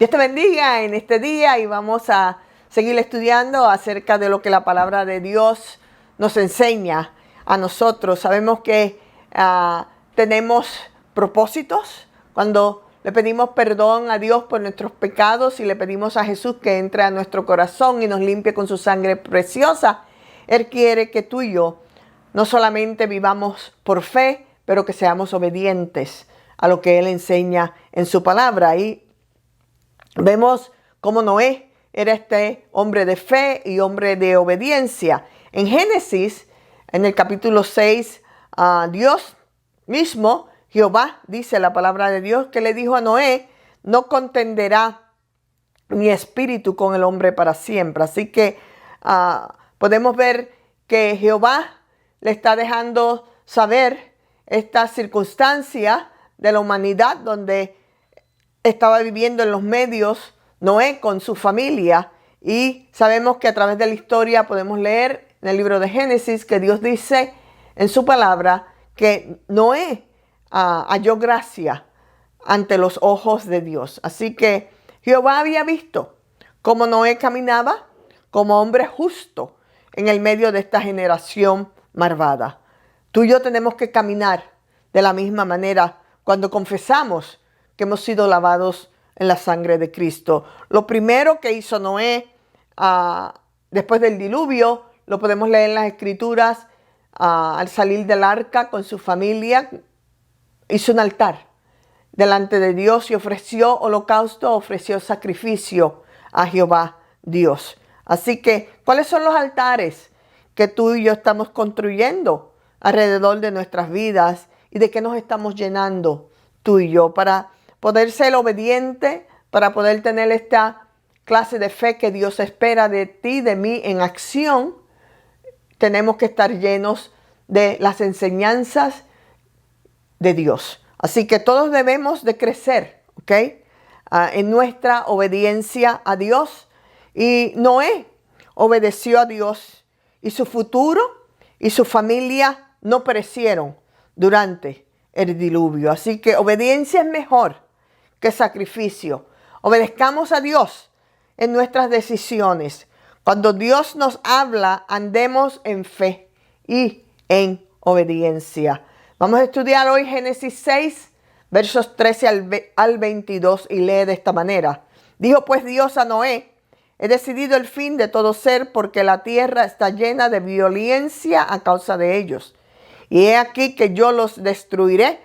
Dios te bendiga en este día y vamos a seguir estudiando acerca de lo que la palabra de Dios nos enseña a nosotros. Sabemos que tenemos propósitos cuando le pedimos perdón a Dios por nuestros pecados y le pedimos a Jesús que entre a nuestro corazón y nos limpie con su sangre preciosa. Él quiere que tú y yo no solamente vivamos por fe, pero que seamos obedientes a lo que Él enseña en su palabra. Y vemos cómo Noé era este hombre de fe y hombre de obediencia. En Génesis, en el capítulo 6, Dios mismo, Jehová, dice la palabra de Dios, que le dijo a Noé: no contenderá mi espíritu con el hombre para siempre. Así que podemos ver que Jehová le está dejando saber esta circunstancia de la humanidad donde estaba viviendo en los medios Noé con su familia. Y sabemos que a través de la historia podemos leer en el libro de Génesis que Dios dice en su palabra que Noé halló gracia ante los ojos de Dios. Así que Jehová había visto cómo Noé caminaba como hombre justo en el medio de esta generación malvada. Tú y yo tenemos que caminar de la misma manera cuando confesamos que hemos sido lavados en la sangre de Cristo. Lo primero que hizo Noé después del diluvio, lo podemos leer en las Escrituras, al salir del arca con su familia, hizo un altar delante de Dios y ofreció holocausto, ofreció sacrificio a Jehová Dios. Así que, ¿cuáles son los altares que tú y yo estamos construyendo alrededor de nuestras vidas y de qué nos estamos llenando tú y yo para poder ser obediente, para poder tener esta clase de fe que Dios espera de ti, de mí en acción? Tenemos que estar llenos de las enseñanzas de Dios. Así que todos debemos de crecer, ¿ok? En nuestra obediencia a Dios. Y Noé obedeció a Dios y su futuro y su familia no perecieron durante el diluvio. Así que obediencia es mejor que sacrificio. Obedezcamos a Dios en nuestras decisiones. Cuando Dios nos habla, andemos en fe y en obediencia. Vamos a estudiar hoy Génesis 6, versos 13 al 22 y lee de esta manera. Dijo pues Dios a Noé: he decidido el fin de todo ser, porque la tierra está llena de violencia a causa de ellos. Y he aquí que yo los destruiré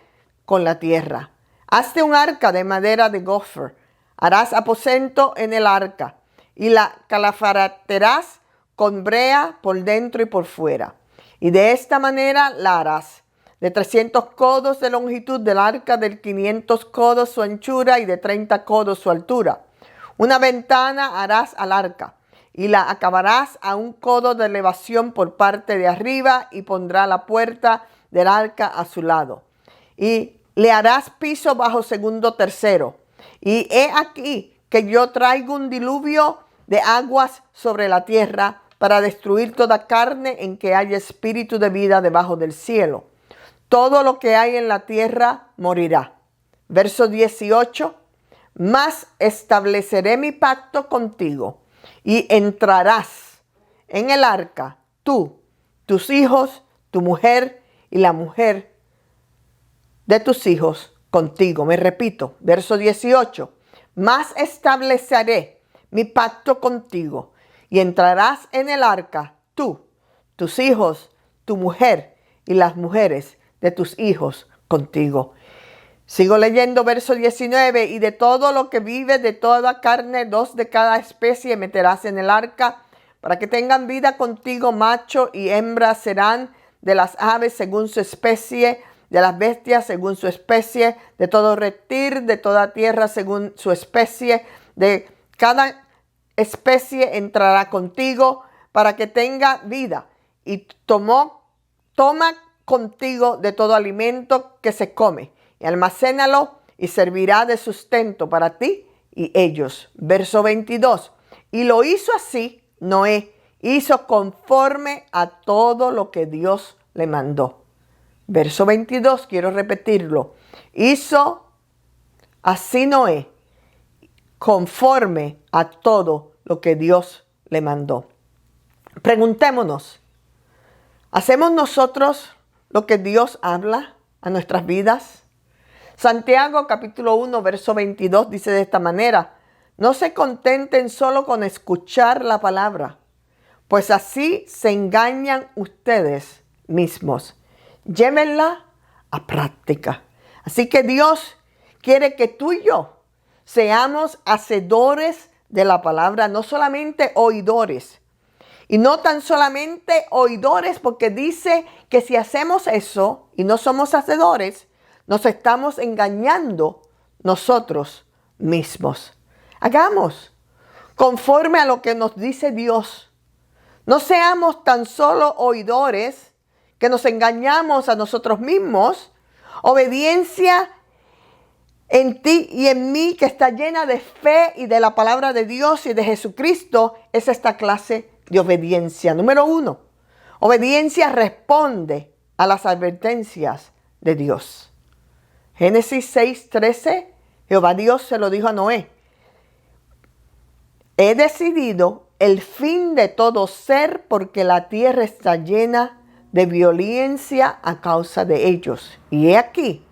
con la tierra. Hazte un arca de madera de gopher. Harás aposento en el arca y la calafetarás con brea por dentro y por fuera. Y de esta manera la harás: de 300 codos de longitud del arca, de 500 codos su anchura y de 30 codos su altura. Una ventana harás al arca y la acabarás a 1 codo de elevación por parte de arriba, y pondrá la puerta del arca a su lado. Y le harás piso bajo segundo tercero. Y he aquí que yo traigo un diluvio de aguas sobre la tierra para destruir toda carne en que haya espíritu de vida debajo del cielo. Todo lo que hay en la tierra morirá. Verso 18. Mas estableceré mi pacto contigo, y entrarás en el arca, tú, tus hijos, tu mujer y la mujer de tus hijos contigo. Me repito, verso 18. Mas estableceré mi pacto contigo, y entrarás en el arca, tú, tus hijos, tu mujer y las mujeres de tus hijos contigo. Sigo leyendo verso 19. Y de todo lo que vive, de toda carne, 2 de cada especie meterás en el arca, para que tengan vida contigo. Macho y hembra serán, de las aves según su especie, de las bestias según su especie, de todo reptil, de toda tierra según su especie. De cada especie entrará contigo, para que tenga vida. Y toma contigo de todo alimento que se come, y almacénalo, y servirá de sustento para ti y ellos. Verso 22. Y lo hizo así Noé, hizo conforme a todo lo que Dios le mandó. Verso 22, quiero repetirlo. Hizo así Noé, conforme a todo lo que Dios le mandó. Preguntémonos, ¿hacemos nosotros lo que Dios habla a nuestras vidas? Santiago capítulo 1, verso 22 dice de esta manera: no se contenten solo con escuchar la palabra, pues así se engañan ustedes mismos. Llévenla a práctica. Así que Dios quiere que tú y yo seamos hacedores de la palabra, no solamente oidores. Y no tan solamente oidores, porque dice que si hacemos eso y no somos hacedores, nos estamos engañando nosotros mismos. Hagamos conforme a lo que nos dice Dios. No seamos tan solo oidores que nos engañamos a nosotros mismos. Obediencia en ti y en mí, que está llena de fe y de la palabra de Dios y de Jesucristo, es esta clase de obediencia. Número 1, obediencia responde a las advertencias de Dios. Génesis 6:13, Jehová Dios se lo dijo a Noé: he decidido el fin de todo ser, porque la tierra está llena de violencia a causa de ellos. Y he aquí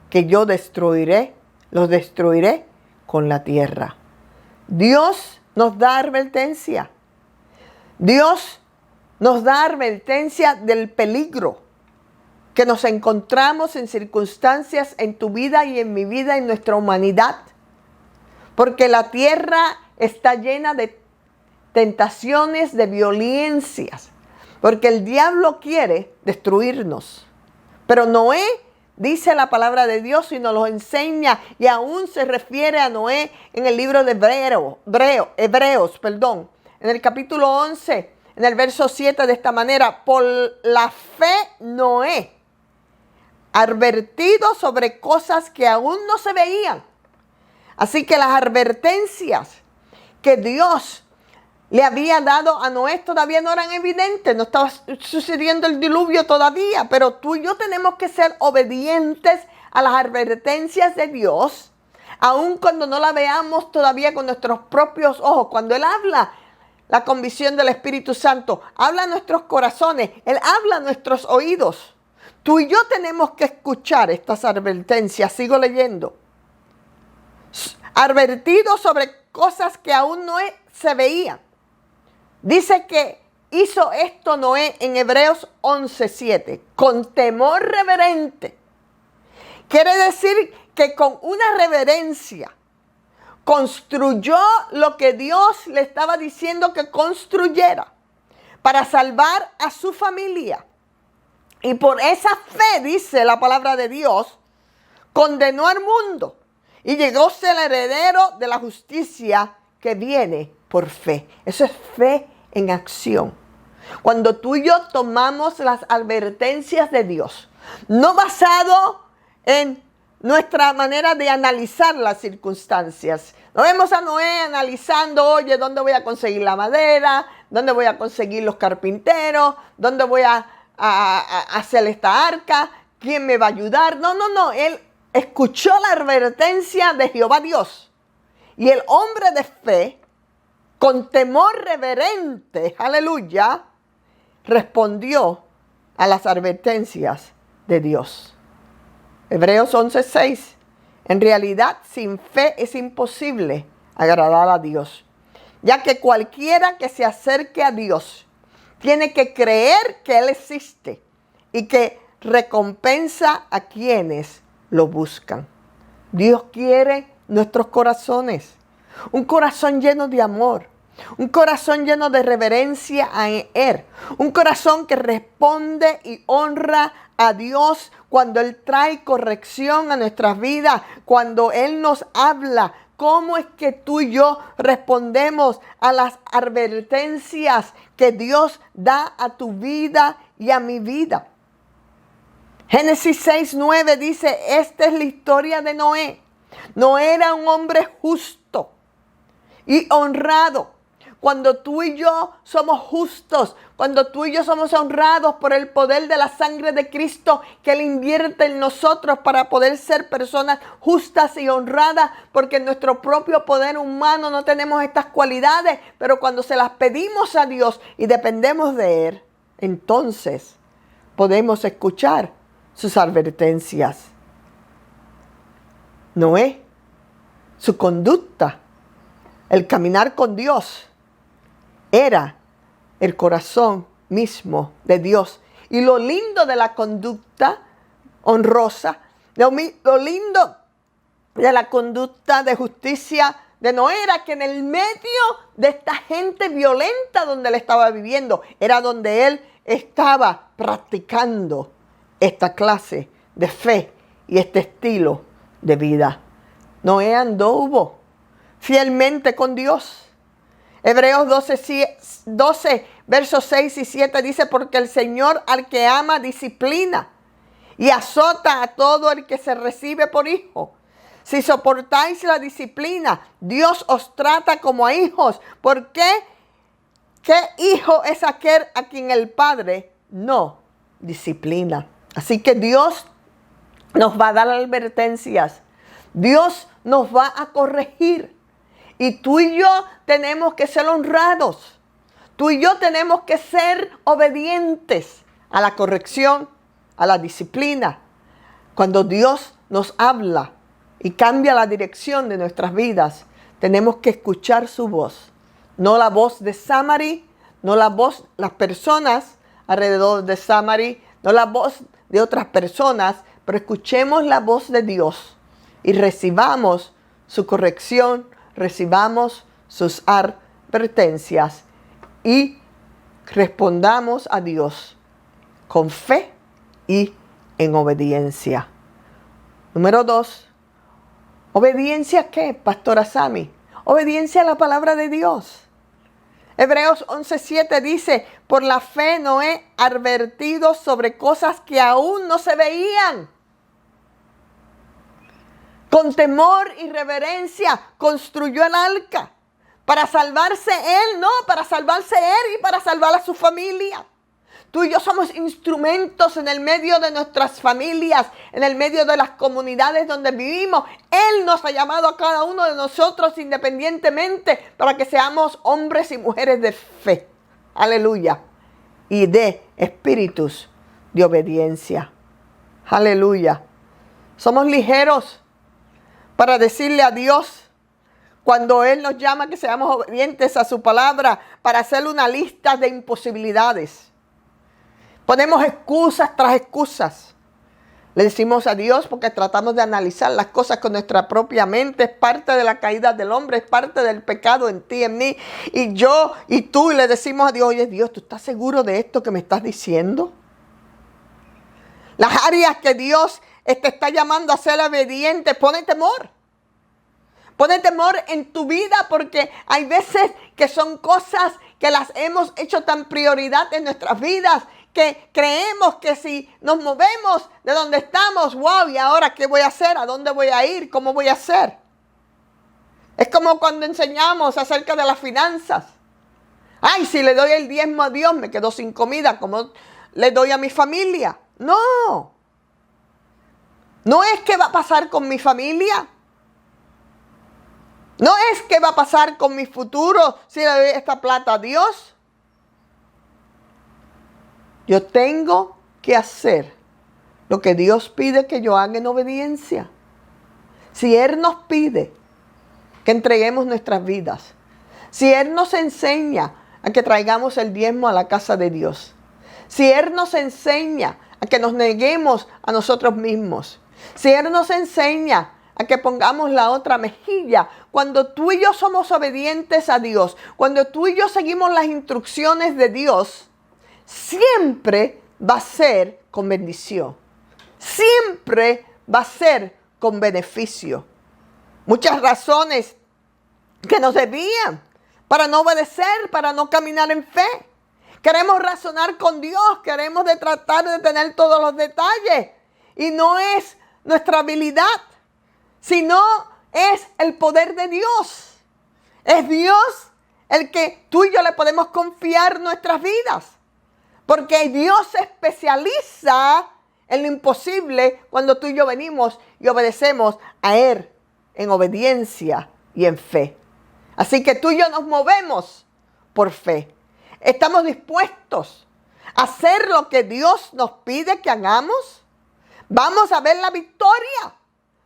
que yo los destruiré con la tierra. Dios nos da advertencia. Dios nos da advertencia del peligro que nos encontramos en circunstancias en tu vida y en mi vida, en nuestra humanidad. Porque la tierra está llena de tentaciones, de violencias. Porque el diablo quiere destruirnos. Pero Noé, dice la palabra de Dios y nos lo enseña, y aún se refiere a Noé en el libro de Hebreos, en el capítulo 11, en el verso 7, de esta manera: por la fe Noé, advertido sobre cosas que aún no se veían. Así que las advertencias que Dios le había dado a Noé todavía no eran evidentes, no estaba sucediendo el diluvio todavía, pero tú y yo tenemos que ser obedientes a las advertencias de Dios, aun cuando no la veamos todavía con nuestros propios ojos. Cuando Él habla, la convicción del Espíritu Santo habla a nuestros corazones, Él habla a nuestros oídos. Tú y yo tenemos que escuchar estas advertencias. Sigo leyendo. Advertido sobre cosas que aún no se veían. Dice que hizo esto Noé en Hebreos 11:7, con temor reverente. Quiere decir que con una reverencia construyó lo que Dios le estaba diciendo que construyera para salvar a su familia. Y por esa fe, dice la palabra de Dios, condenó al mundo y llegó a ser el heredero de la justicia que viene por fe. Eso es fe en acción. Cuando tú y yo tomamos las advertencias de Dios, no basado en nuestra manera de analizar las circunstancias. No vemos a Noé analizando: oye, ¿dónde voy a conseguir la madera? ¿Dónde voy a conseguir los carpinteros? ¿Dónde voy a hacer esta arca? ¿Quién me va a ayudar? No. Él escuchó la advertencia de Jehová Dios. Y el hombre de fe, con temor reverente, aleluya, respondió a las advertencias de Dios. Hebreos 11:6. En realidad, sin fe es imposible agradar a Dios, ya que cualquiera que se acerque a Dios tiene que creer que Él existe y que recompensa a quienes lo buscan. Dios quiere nuestros corazones, un corazón lleno de amor, un corazón lleno de reverencia a Él, un corazón que responde y honra a Dios cuando Él trae corrección a nuestras vidas, cuando Él nos habla. ¿Cómo es que tú y yo respondemos a las advertencias que Dios da a tu vida y a mi vida? Génesis 6:9 dice: esta es la historia de Noé. Noé era un hombre justo y honrado, cuando tú y yo somos justos, cuando tú y yo somos honrados por el poder de la sangre de Cristo que Él invierte en nosotros para poder ser personas justas y honradas, porque en nuestro propio poder humano no tenemos estas cualidades, pero cuando se las pedimos a Dios y dependemos de Él, entonces podemos escuchar sus advertencias. Noé, su conducta, el caminar con Dios, era el corazón mismo de Dios. Y lo lindo de la conducta honrosa, lo lindo de la conducta de justicia de Noé era que en el medio de esta gente violenta donde él estaba viviendo, era donde él estaba practicando esta clase de fe y este estilo de vida. Noé anduvo fielmente con Dios. Hebreos 12, versos 6 y 7 dice, porque el Señor al que ama disciplina y azota a todo el que se recibe por hijo. Si soportáis la disciplina, Dios os trata como a hijos. ¿Por qué? ¿Qué hijo es aquel a quien el Padre no disciplina? Así que Dios nos va a dar advertencias. Dios nos va a corregir. Y tú y yo tenemos que ser honrados. Tú y yo tenemos que ser obedientes a la corrección, a la disciplina. Cuando Dios nos habla y cambia la dirección de nuestras vidas, tenemos que escuchar su voz. No la voz de Samari, no la voz de las personas alrededor de Samari, no la voz de otras personas, pero escuchemos la voz de Dios y recibamos su corrección, recibamos sus advertencias y respondamos a Dios con fe y en obediencia. Número 2. ¿Obediencia a qué, Pastora Sami? Obediencia a la palabra de Dios. Hebreos 11:7 dice, por la fe Noé advertido sobre cosas que aún no se veían. Con temor y reverencia construyó el arca. Para salvarse él, no, para salvarse él y para salvar a su familia. Tú y yo somos instrumentos en el medio de nuestras familias, en el medio de las comunidades donde vivimos. Él nos ha llamado a cada uno de nosotros independientemente para que seamos hombres y mujeres de fe. Aleluya. Y de espíritus de obediencia. Aleluya. Somos ligeros para decirle a Dios cuando Él nos llama que seamos obedientes a su palabra, para hacerle una lista de imposibilidades. Ponemos excusas tras excusas. Le decimos a Dios porque tratamos de analizar las cosas con nuestra propia mente. Es parte de la caída del hombre, es parte del pecado en ti, en mí. Y yo y tú, y le decimos a Dios, oye Dios, ¿tú estás seguro de esto que me estás diciendo? Las áreas que Dios te está llamando a ser obediente, pone temor. Pone temor en tu vida porque hay veces que son cosas que las hemos hecho tan prioridad en nuestras vidas que creemos que si nos movemos de donde estamos, wow, ¿y ahora qué voy a hacer? ¿A dónde voy a ir? ¿Cómo voy a hacer? Es como cuando enseñamos acerca de las finanzas. Ay, si le doy el diezmo a Dios, me quedo sin comida, ¿cómo le doy a mi familia? No. No es qué va a pasar con mi familia. No es qué va a pasar con mi futuro si le doy esta plata a Dios. Yo tengo que hacer lo que Dios pide que yo haga en obediencia. Si Él nos pide que entreguemos nuestras vidas, si Él nos enseña a que traigamos el diezmo a la casa de Dios, si Él nos enseña a que nos neguemos a nosotros mismos, si Él nos enseña a que pongamos la otra mejilla, cuando tú y yo somos obedientes a Dios, cuando tú y yo seguimos las instrucciones de Dios, siempre va a ser con bendición. Siempre va a ser con beneficio. Muchas razones que nos desvían para no obedecer, para no caminar en fe. Queremos razonar con Dios, queremos tratar de tener todos los detalles. Y no es nuestra habilidad, sino es el poder de Dios. Es Dios el que tú y yo le podemos confiar nuestras vidas. Porque Dios se especializa en lo imposible cuando tú y yo venimos y obedecemos a Él en obediencia y en fe. Así que tú y yo nos movemos por fe. Estamos dispuestos a hacer lo que Dios nos pide que hagamos. Vamos a ver la victoria,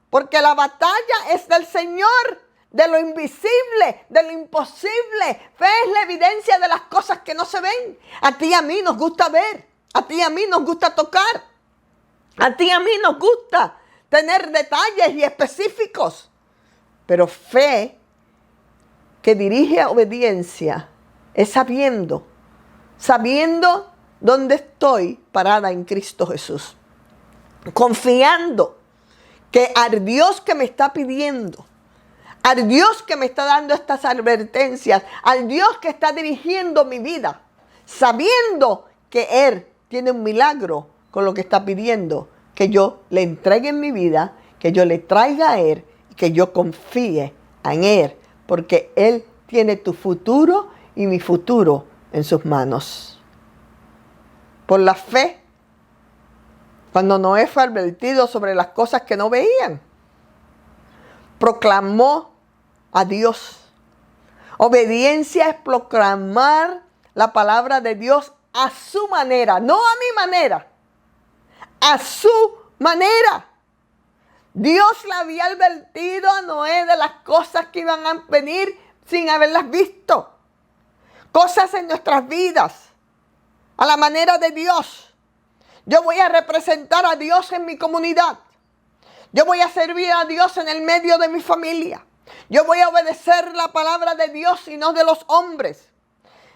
porque la batalla es del Señor, de lo invisible, de lo imposible. Fe es la evidencia de las cosas que no se ven. A ti y a mí nos gusta ver, a ti y a mí nos gusta tocar, a ti y a mí nos gusta tener detalles y específicos. Pero fe que dirige a obediencia es sabiendo dónde estoy parada en Cristo Jesús. Confiando que al Dios que me está pidiendo, al Dios que me está dando estas advertencias, al Dios que está dirigiendo mi vida, sabiendo que Él tiene un milagro con lo que está pidiendo, que yo le entregue en mi vida, que yo le traiga a Él y que yo confíe en Él, porque Él tiene tu futuro y mi futuro en sus manos. Por la fe, cuando Noé fue advertido sobre las cosas que no veían, proclamó a Dios. Obediencia es proclamar la palabra de Dios a su manera, no a mi manera, a su manera. Dios le había advertido a Noé de las cosas que iban a venir sin haberlas visto. Cosas en nuestras vidas, a la manera de Dios. Yo voy a representar a Dios en mi comunidad. Yo voy a servir a Dios en el medio de mi familia. Yo voy a obedecer la palabra de Dios y no de los hombres.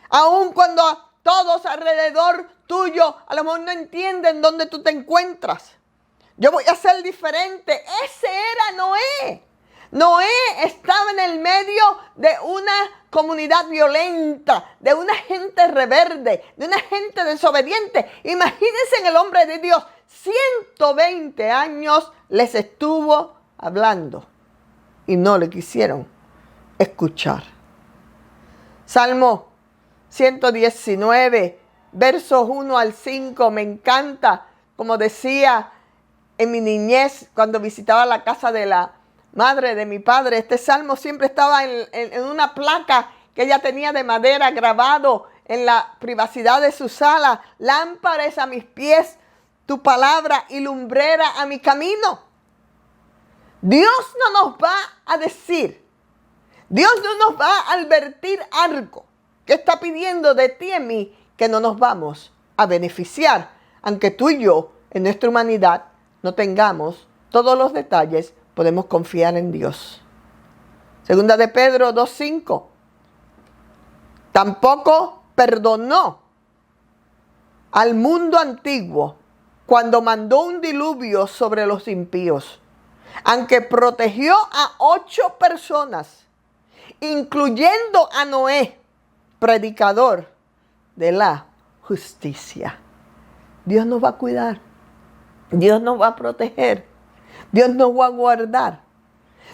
Aun cuando todos alrededor tuyo a lo mejor no entienden dónde tú te encuentras. Yo voy a ser diferente. Ese era Noé. Noé estaba en el medio de una comunidad violenta, de una gente rebelde, de una gente desobediente. Imagínense en el hombre de Dios, 120 años les estuvo hablando y no le quisieron escuchar. Salmo 119, versos 1 al 5, me encanta, como decía en mi niñez cuando visitaba la casa de la madre de mi padre. Este salmo siempre estaba en una placa que ella tenía de madera grabado en la privacidad de su sala. Lámpara es a mis pies tu palabra y lumbrera a mi camino. Dios no nos va a decir, Dios no nos va a advertir algo que está pidiendo de ti y en mí que no nos vamos a beneficiar, aunque tú y yo en nuestra humanidad no tengamos todos los detalles. Podemos confiar en Dios. Segunda de Pedro 2:5. Tampoco perdonó al mundo antiguo cuando mandó un diluvio sobre los impíos, aunque protegió a 8 personas, incluyendo a Noé, predicador de la justicia. Dios nos va a cuidar. Dios nos va a proteger. Dios nos va a guardar.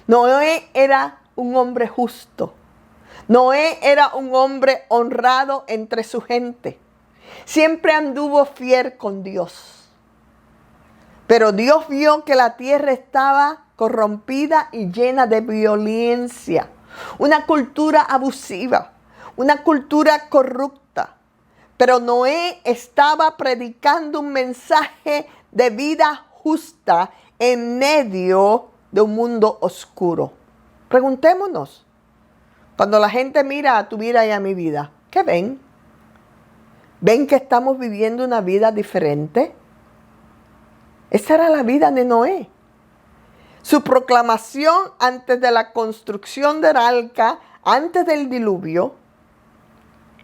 Noé era un hombre justo. Noé era un hombre honrado entre su gente. Siempre anduvo fiel con Dios. Pero Dios vio que la tierra estaba corrompida y llena de violencia. Una cultura abusiva. Una cultura corrupta. Pero Noé estaba predicando un mensaje de vida justa en medio de un mundo oscuro. Preguntémonos, cuando la gente mira a tu vida y a mi vida, ¿qué ven? ¿Ven que estamos viviendo una vida diferente? Esa era la vida de Noé. Su proclamación antes de la construcción del arca, antes del diluvio,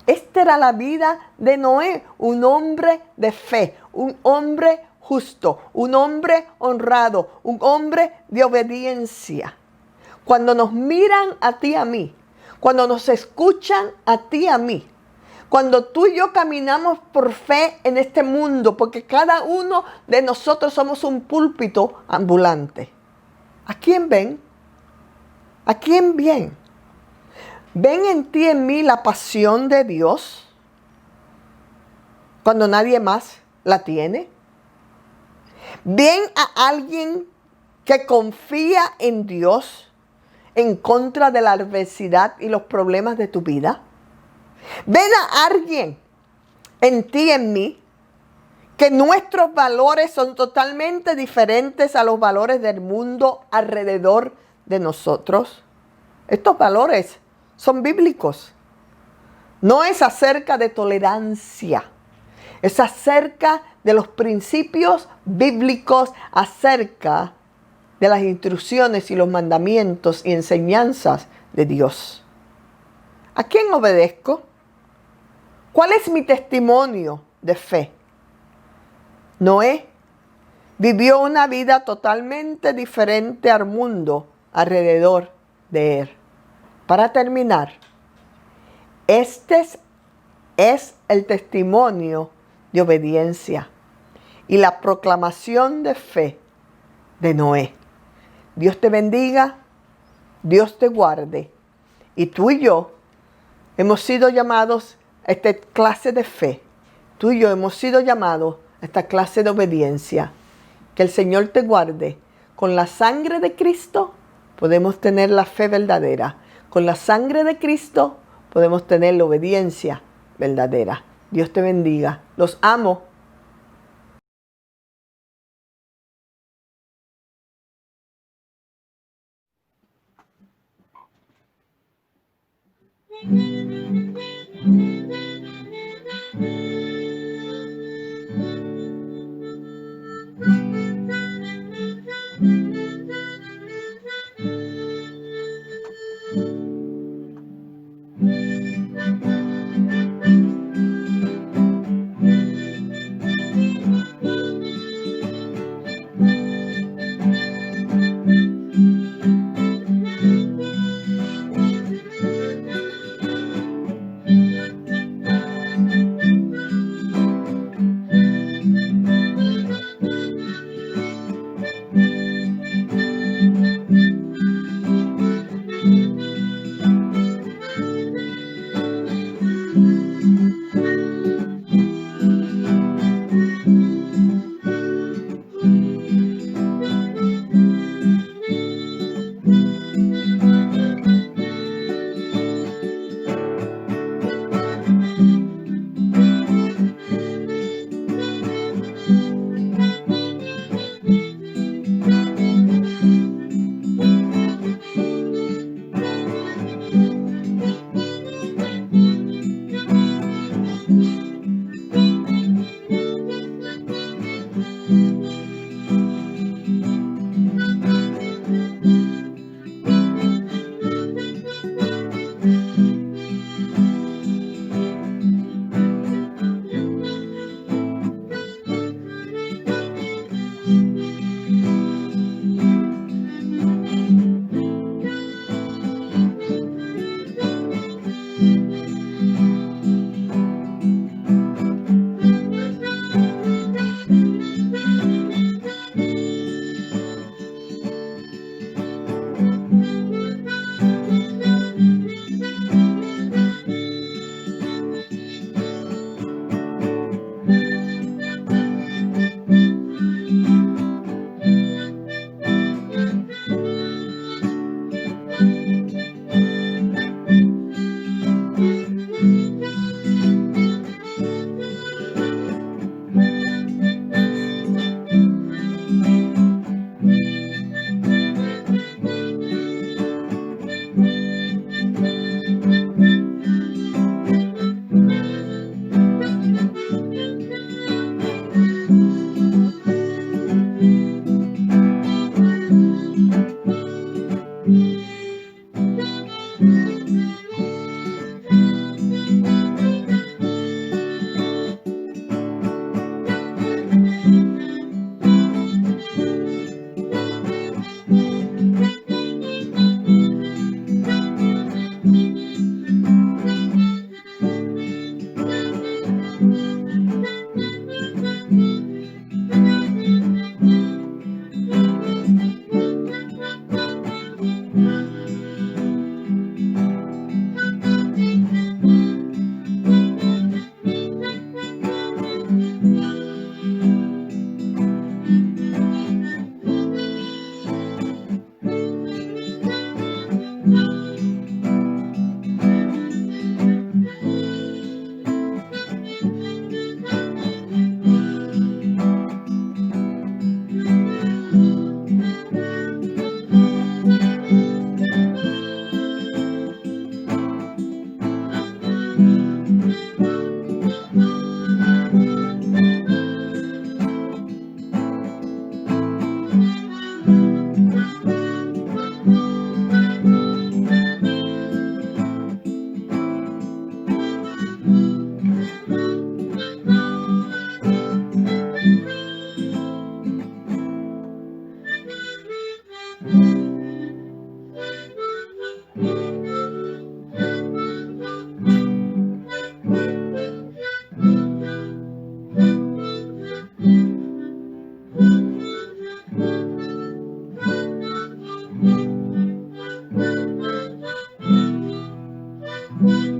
esta era la vida de Noé, un hombre de fe, un hombre justo, un hombre honrado, un hombre de obediencia. Cuando nos miran a ti y a mí, cuando nos escuchan a ti y a mí, cuando tú y yo caminamos por fe en este mundo, porque cada uno de nosotros somos un púlpito ambulante. ¿A quién ven? ¿A quién ven? ¿Ven en ti, en mí, la pasión de Dios cuando nadie más la tiene? ¿Ven a alguien que confía en Dios en contra de la adversidad y los problemas de tu vida? ¿Ven a alguien en ti, en mí, que nuestros valores son totalmente diferentes a los valores del mundo alrededor de nosotros? Estos valores son bíblicos. No es acerca de tolerancia, es acerca de los principios bíblicos, acerca de las instrucciones y los mandamientos y enseñanzas de Dios. ¿A quién obedezco? ¿Cuál es mi testimonio de fe? Noé vivió una vida totalmente diferente al mundo alrededor de él. Para terminar, este es el testimonio de obediencia y la proclamación de fe de Noé. Dios te bendiga, Dios te guarde. Y tú y yo hemos sido llamados a esta clase de fe. Tú y yo hemos sido llamados a esta clase de obediencia. Que el Señor te guarde. Con la sangre de Cristo podemos tener la fe verdadera. Con la sangre de Cristo podemos tener la obediencia verdadera. Dios te bendiga. Los amo. Thank you.